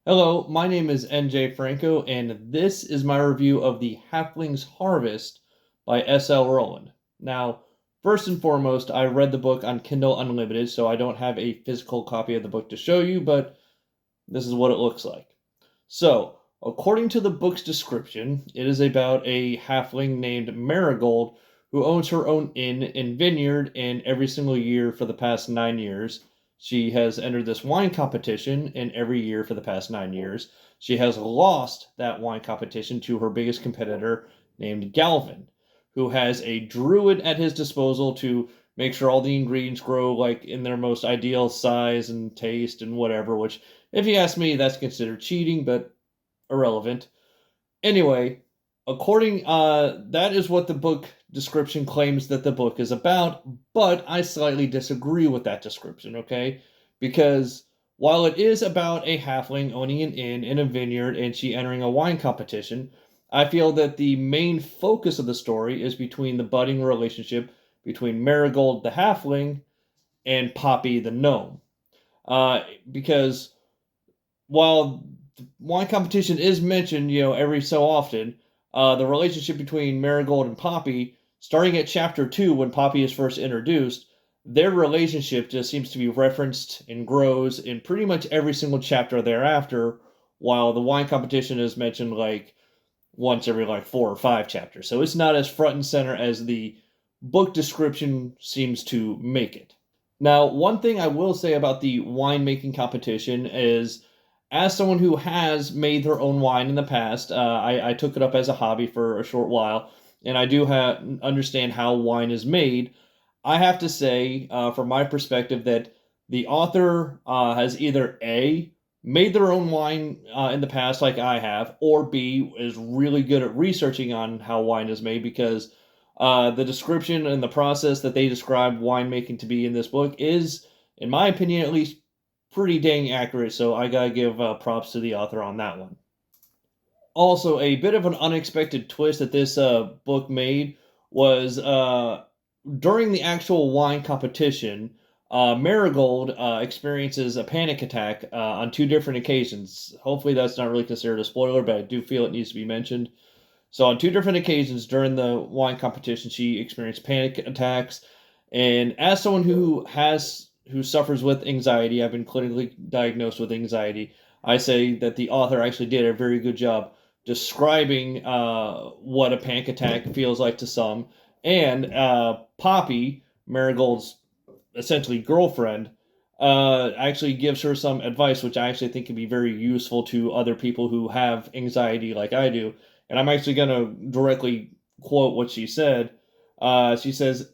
Hello, my name is NJ Franco, and this is my review of the Halflings Harvest by S.L. Rowland. Now, first and foremost, I read the book on Kindle Unlimited, so I don't have a physical copy of the book to show you, but this is what it looks like. So, according to the book's description, it is about a halfling named Marigold who owns her own inn and vineyard, and every single year for the past 9 years, she has entered this wine competition, and every year for the past 9 years, she has lost that wine competition to her biggest competitor named Galvin, who has a druid at his disposal to make sure all the ingredients grow like in their most ideal size and taste and whatever, which if you ask me, that's considered cheating, but irrelevant. Anyway, according that is what the book description claims that the book is about, but I slightly disagree with that description, okay? Because while it is about a halfling owning an inn in a vineyard and she entering a wine competition, I feel that the main focus of the story is between the budding relationship between Marigold the halfling and Poppy the gnome. Because while wine competition is mentioned, every so often, the relationship between Marigold and Poppy, starting at chapter 2 when Poppy is first introduced, their relationship just seems to be referenced and grows in pretty much every single chapter thereafter, while the wine competition is mentioned like once every like 4 or 5 chapters. So it's not as front and center as the book description seems to make it. Now, one thing I will say about the winemaking competition is, as someone who has made their own wine in the past, I took it up as a hobby for a short while, and I do understand how wine is made. I have to say, from my perspective, that the author has either A, made their own wine in the past, like I have, or B, is really good at researching on how wine is made because the description and the process that they describe winemaking to be in this book is, in my opinion at least, pretty dang accurate. So I gotta give props to the author on that one. Also, a bit of an unexpected twist that this book made was during the actual wine competition, Marigold experiences a panic attack on 2 different occasions. Hopefully, that's not really considered a spoiler, but I do feel it needs to be mentioned. So on 2 different occasions during the wine competition, she experienced panic attacks. And as someone who suffers with anxiety, I've been clinically diagnosed with anxiety. I say that the author actually did a very good job describing what a panic attack feels like to some. And Poppy, Marigold's essentially girlfriend, actually gives her some advice, which I actually think can be very useful to other people who have anxiety like I do. And I'm actually going to directly quote what she said. She says,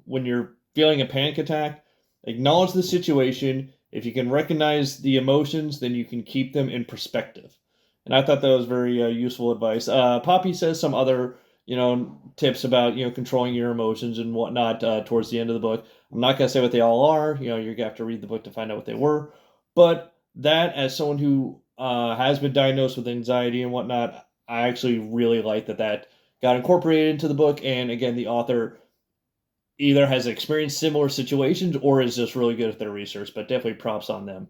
when you're feeling a panic attack, acknowledge the situation. If you can recognize the emotions, then you can keep them in perspective. And I thought that was very useful advice. Poppy says some other, tips about, controlling your emotions and whatnot towards the end of the book. I'm not going to say what they all are. You're going to have to read the book to find out what they were. But that, as someone who has been diagnosed with anxiety and whatnot, I actually really like that got incorporated into the book. And again, the author either has experienced similar situations or is just really good at their research, but definitely props on them.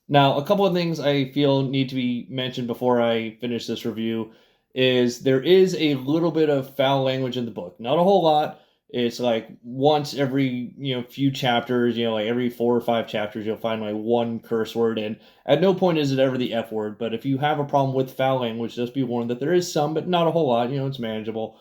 Now, a couple of things I feel need to be mentioned before I finish this review is there is a little bit of foul language in the book. Not a whole lot. It's like once every, few chapters, like every 4 or 5 chapters, you'll find like one curse word. And at no point is it ever the F word. But if you have a problem with foul language, just be warned that there is some, but not a whole lot. It's manageable.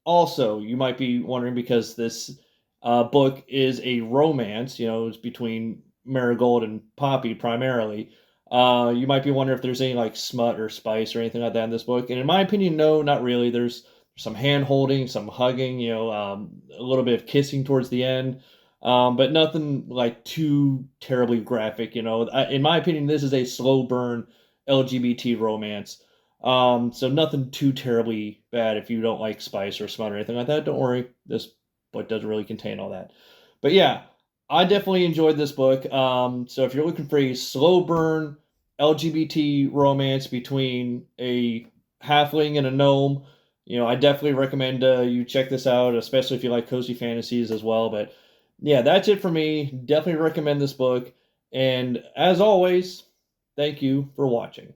Also, you might be wondering because this book is a romance, it's between Marigold and Poppy primarily. You might be wondering if there's any like smut or spice or anything like that in this book. And in my opinion, no, not really. There's some hand holding, some hugging, a little bit of kissing towards the end, but nothing like too terribly graphic. In my opinion, this is a slow burn LGBT romance. So nothing too terribly bad if you don't like spice or smut or anything like that. Don't worry, this book doesn't really contain all that. But yeah, I definitely enjoyed this book. So if you're looking for a slow burn LGBT romance between a halfling and a gnome, I definitely recommend you check this out, especially if you like cozy fantasies as well. But yeah, that's it for me. Definitely recommend this book. And as always, Thank you for watching.